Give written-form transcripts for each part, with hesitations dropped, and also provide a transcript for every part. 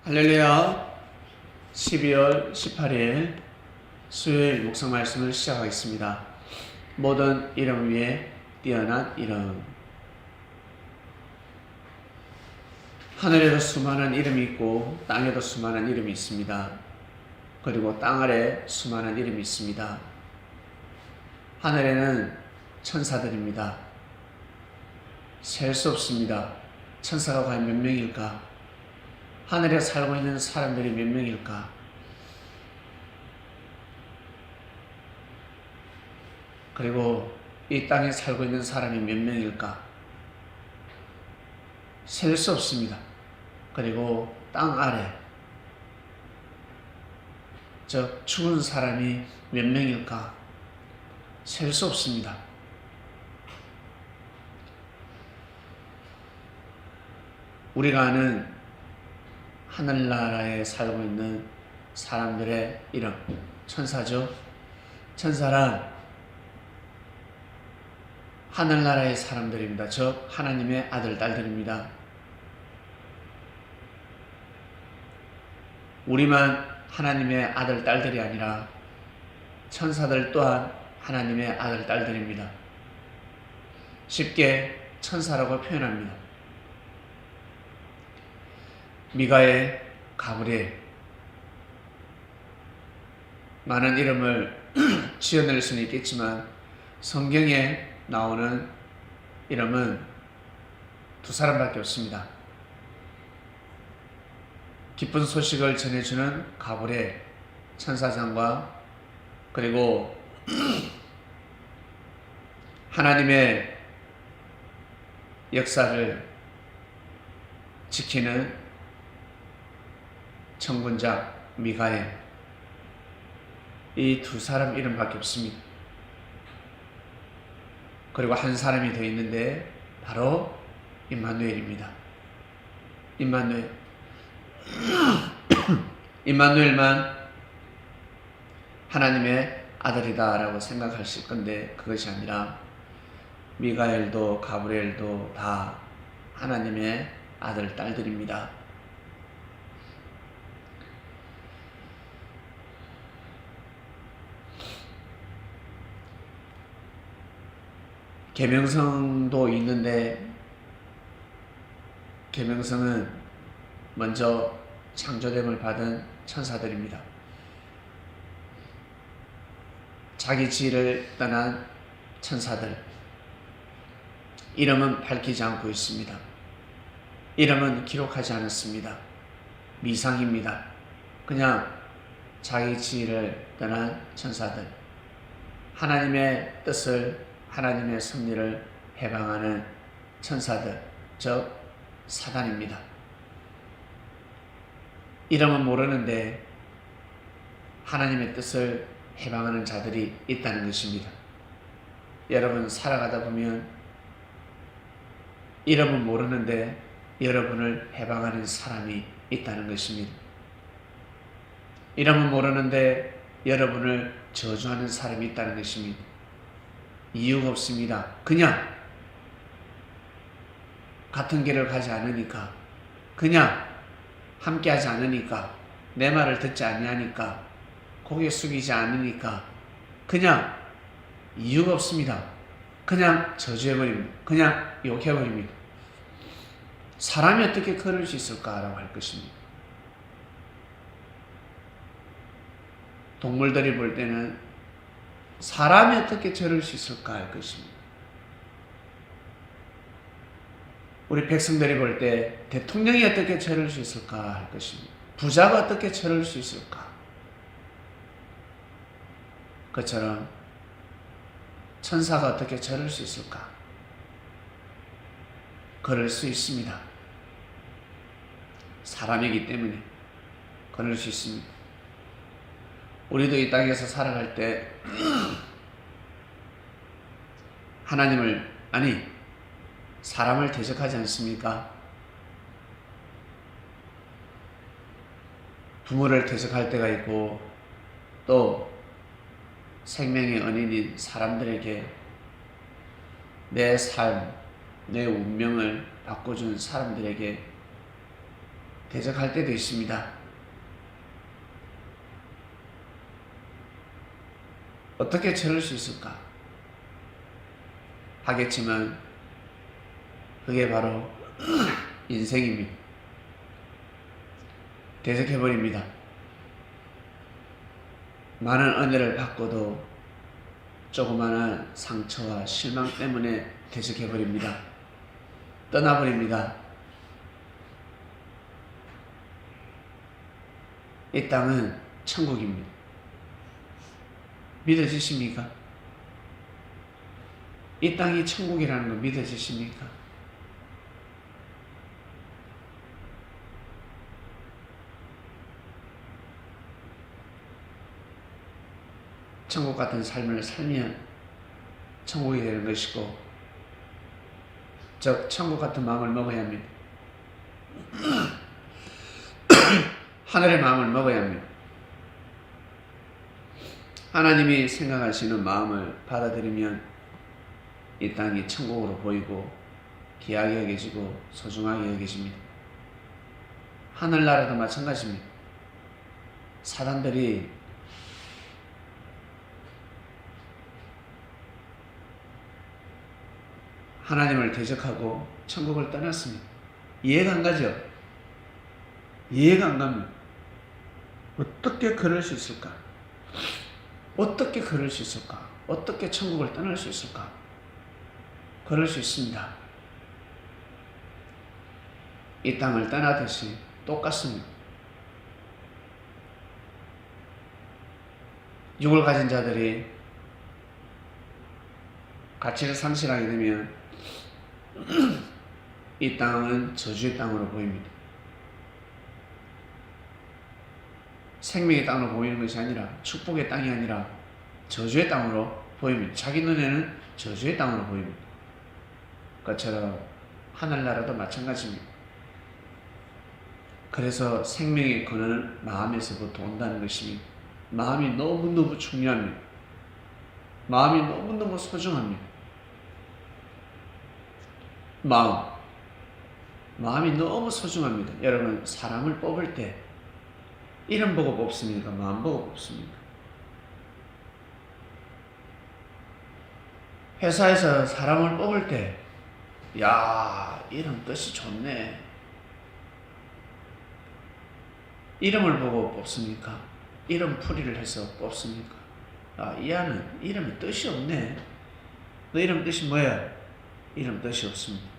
할렐루야. 12월 18일 수요일 묵상 말씀을 시작하겠습니다. 모든 이름 위에 뛰어난 이름. 하늘에도 수많은 이름이 있고 땅에도 수많은 이름이 있습니다. 그리고 땅 아래 수많은 이름이 있습니다. 하늘에는 천사들입니다. 셀 수 없습니다. 천사가 과연 몇 명일까? 하늘에 살고 있는 사람들이 몇 명일까? 그리고 이 땅에 살고 있는 사람이 몇 명일까? 셀 수 없습니다. 그리고 땅 아래 저 죽은 사람이 몇 명일까? 셀 수 없습니다. 우리가 아는 하늘나라에 살고 있는 사람들의 이름, 천사죠. 천사란 하늘나라의 사람들입니다. 즉 하나님의 아들, 딸들입니다. 우리만 하나님의 아들, 딸들이 아니라 천사들 또한 하나님의 아들, 딸들입니다. 쉽게 천사라고 표현합니다. 미가엘, 가브리엘, 많은 이름을 지어낼 수는 있겠지만 성경에 나오는 이름은 두 사람밖에 없습니다. 기쁜 소식을 전해주는 가브리엘 천사장과 그리고 하나님의 역사를 지키는 천군장 미가엘, 이 두 사람 이름밖에 없습니다. 그리고 한 사람이 더 있는데 바로 임마누엘입니다. 임마누엘. 임마누엘만 하나님의 아들이다라고 생각하실 건데 그것이 아니라 미가엘도 가브리엘도 다 하나님의 아들, 딸들입니다. 계명성도 있는데 계명성은 먼저 창조됨을 받은 천사들입니다. 자기 지위를 떠난 천사들. 이름은 밝히지 않고 있습니다. 이름은 기록하지 않았습니다. 미상입니다. 그냥 자기 지위를 떠난 천사들. 하나님의 뜻을, 하나님의 섭리를 해방하는 천사들, 즉 사단입니다. 이름은 모르는데 하나님의 뜻을 해방하는 자들이 있다는 것입니다. 여러분 살아가다 보면 이름은 모르는데 여러분을 해방하는 사람이 있다는 것입니다. 이름은 모르는데 여러분을 저주하는 사람이 있다는 것입니다. 이유가 없습니다. 그냥 같은 길을 가지 않으니까, 그냥 함께하지 않으니까, 내 말을 듣지 아니하니까, 고개 숙이지 않으니까, 그냥 이유가 없습니다. 그냥 저주해버립니다. 그냥 욕해버립니다. 사람이 어떻게 그럴 수 있을까라고 할 것입니다. 동물들이 볼 때는 사람이 어떻게 저럴 수 있을까 할 것입니다. 우리 백성들이 볼 때 대통령이 어떻게 저럴 수 있을까 할 것입니다. 부자가 어떻게 저럴 수 있을까? 그처럼 천사가 어떻게 저럴 수 있을까? 그럴 수 있습니다. 사람이기 때문에 그럴 수 있습니다. 우리도 이 땅에서 살아갈 때 하나님을, 아니 사람을 대적하지 않습니까? 부모를 대적할 때가 있고 또 생명의 은인인 사람들에게 내 삶, 내 운명을 바꿔준 사람들에게 대적할 때도 있습니다. 어떻게 저럴 수 있을까 하겠지만 그게 바로 인생입니다. 대적해버립니다. 많은 은혜를 받고도 조그마한 상처와 실망 때문에 대적해버립니다. 떠나버립니다. 이 땅은 천국입니다. 믿어지십니까? 이 땅이 천국이라는 거 믿어지십니까? 천국 같은 삶을 살면 천국이 되는 것이고, 즉 천국 같은 마음을 먹어야 합니다. 하늘의 마음을 먹어야 합니다. 하나님이 생각하시는 마음을 받아들이면 이 땅이 천국으로 보이고 귀하게 여겨지고 소중하게 여겨집니다. 하늘나라도 마찬가지입니다. 사단들이 하나님을 대적하고 천국을 떠났습니다. 이해가 안 가죠? 이해가 안 갑니다. 어떻게 그럴 수 있을까? 어떻게 그럴 수 있을까? 어떻게 천국을 떠날 수 있을까? 그럴 수 있습니다. 이 땅을 떠나듯이 똑같습니다. 육을 가진 자들이 가치를 상실하게 되면 이 땅은 저주의 땅으로 보입니다. 생명의 땅으로 보이는 것이 아니라, 축복의 땅이 아니라 저주의 땅으로 보입니다. 자기 눈에는 저주의 땅으로 보입니다. 그것처럼 하늘나라도 마찬가지입니다. 그래서 생명의 근원은 마음에서부터 온다는 것입니다. 마음이 너무너무 중요합니다. 마음이 너무너무 소중합니다. 마음이 너무 소중합니다. 여러분, 사람을 뽑을 때 이름 보고 뽑습니까? 마음 보고 뽑습니까? 회사에서 사람을 뽑을 때, 야, 이름 뜻이 좋네. 이름을 보고 뽑습니까? 이름 풀이를 해서 뽑습니까? 아, 이 안은 이름에 뜻이 없네. 너 이름 뜻이 뭐야? 이름 뜻이 없습니다.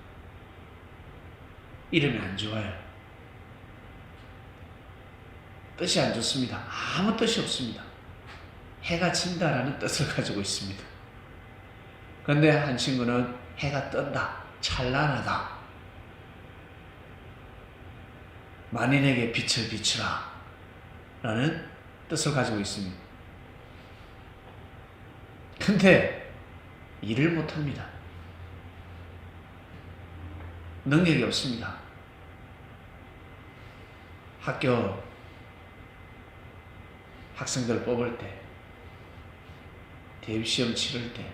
이름이 안 좋아요. 뜻이 안 좋습니다. 아무 뜻이 없습니다. 해가 진다라는 뜻을 가지고 있습니다. 그런데 한 친구는 해가 뜬다, 찬란하다, 만인에게 빛을 비추라 라는 뜻을 가지고 있습니다. 근데 일을 못합니다. 능력이 없습니다. 학교 학생들 뽑을 때, 대입시험 치를 때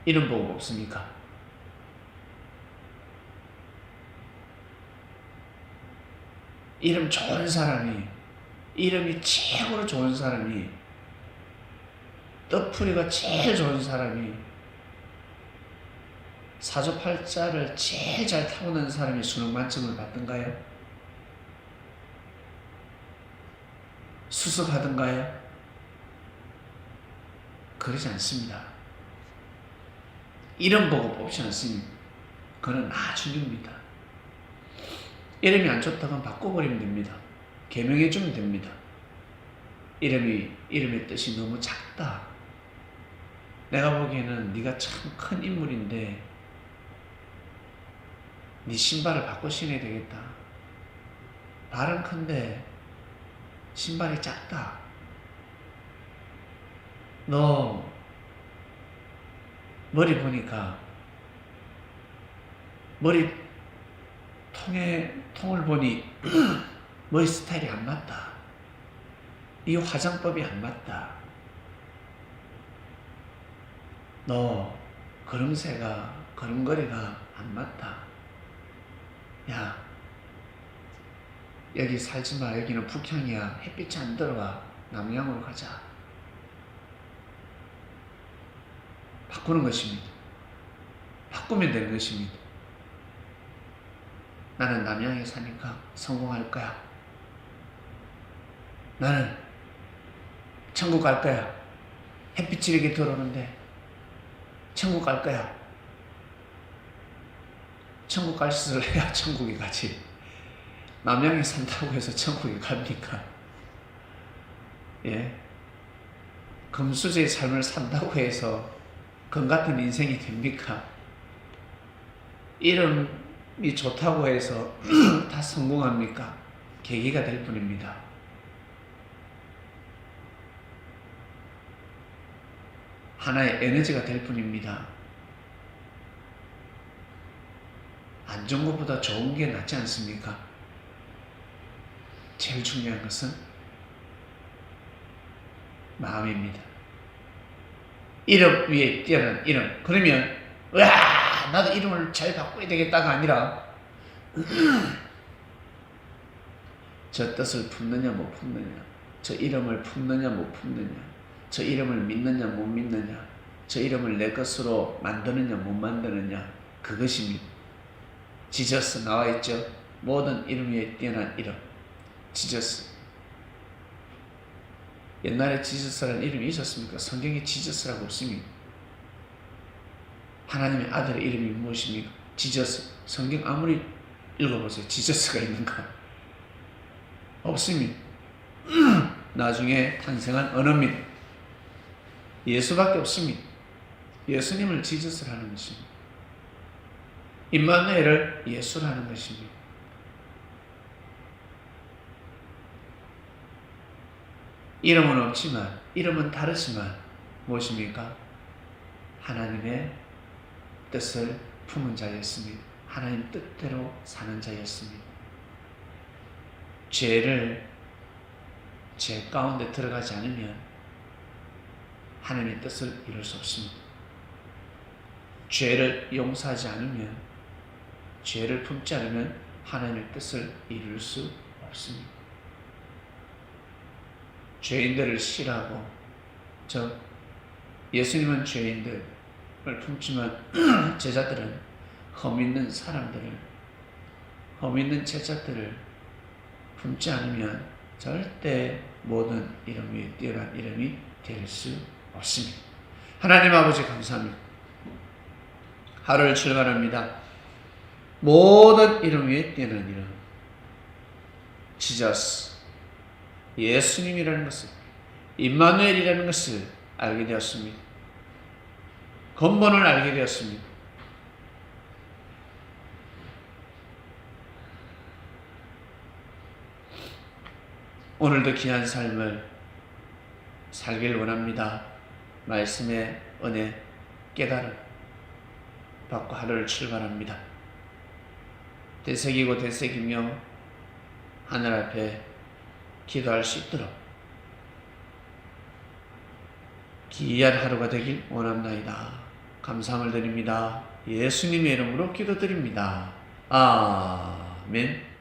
이름 보고 뽑습니까? 이름 좋은 사람이, 이름이 최고로 좋은 사람이, 뜻풀이가 제일 좋은 사람이, 사주팔자를 제일 잘 타고난 사람이 수능 만점을 받던가요? 수석하던가요? 그러지 않습니다. 이름 보고 뽑지 않습니다. 그건 나중입니다. 이름이 안 좋다면 바꿔버리면 됩니다. 개명해주면 됩니다. 이름의 뜻이 너무 작다. 내가 보기에는 네가 참 큰 인물인데 네 신발을 바꿔 신어야 되겠다. 발은 큰데 신발이 작다. 너 머리 보니까 머리 통을 보니 머리 스타일이 안 맞다. 이 화장법이 안 맞다. 너 걸음새가, 걸음걸이가 안 맞다. 야, 여기 살지 마. 여기는 북향이야. 햇빛이 안 들어와. 남양으로 가자. 바꾸는 것입니다. 바꾸면 되는 것입니다. 나는 남양에 사니까 성공할 거야. 나는 천국 갈 거야. 햇빛이 이렇게 들어오는데 천국 갈 거야. 천국 갈 짓을 해야 천국에 가지. 남양에 산다고 해서 천국에 갑니까? 예? 금수저의 삶을 산다고 해서 금 같은 인생이 됩니까? 이름이 좋다고 해서 다 성공합니까? 계기가 될 뿐입니다. 하나의 에너지가 될 뿐입니다. 안 좋은 것보다 좋은 게 낫지 않습니까? 제일 중요한 것은 마음입니다. 이름 위에 뛰어난 이름. 그러면 와 나도 이름을 잘 바꿔야 되겠다가 아니라 저 뜻을 품느냐 못 품느냐, 저 이름을 품느냐 못 품느냐, 저 이름을 믿느냐 못 믿느냐, 저 이름을 내 것으로 만드느냐 못 만드느냐, 그것입니다. 지저스 나와 있죠. 모든 이름 위에 뛰어난 이름 지저스. 옛날에 지저스라는 이름이 있었습니까? 성경에 지저스라고 없습니다. 하나님의 아들의 이름이 무엇입니까? 지저스. 성경 아무리 읽어보세요. 지저스가 있는가? 없습니다. 나중에 탄생한 언어입니다. 예수밖에 없습니다. 예수님을 지저스로 하는 것입니다. 임마누엘을 예수로 하는 것입니다. 이름은 없지만, 이름은 다르지만 무엇입니까? 하나님의 뜻을 품은 자였습니다. 하나님 뜻대로 사는 자였습니다. 죄를 제 가운데 들어가지 않으면 하나님의 뜻을 이룰 수 없습니다. 죄를 용서하지 않으면, 죄를 품지 않으면 하나님의 뜻을 이룰 수 없습니다. 죄인들을 싫어하고, 예수님은 죄인들을 품지만 제자들은 험있는 사람들을, 험있는 제자들을 품지 않으면 절대 모든 이름 위에 뛰어난 이름이 될 수 없습니다. 하나님 아버지 감사합니다. 하루를 출발합니다. 모든 이름 위에 뛰어난 이름 지저스, 예수님이라는 것을, 임마누엘이라는 것을 알게 되었습니다. 근본을 알게 되었습니다. 오늘도 귀한 삶을 살길 원합니다. 말씀의 은혜, 깨달음 받고 하루를 출발합니다. 되새기고 되새기며 하늘 앞에 기도할 수 있도록 귀한 하루가 되길 원합나이다. 감사함을 드립니다. 예수님의 이름으로 기도드립니다. 아멘.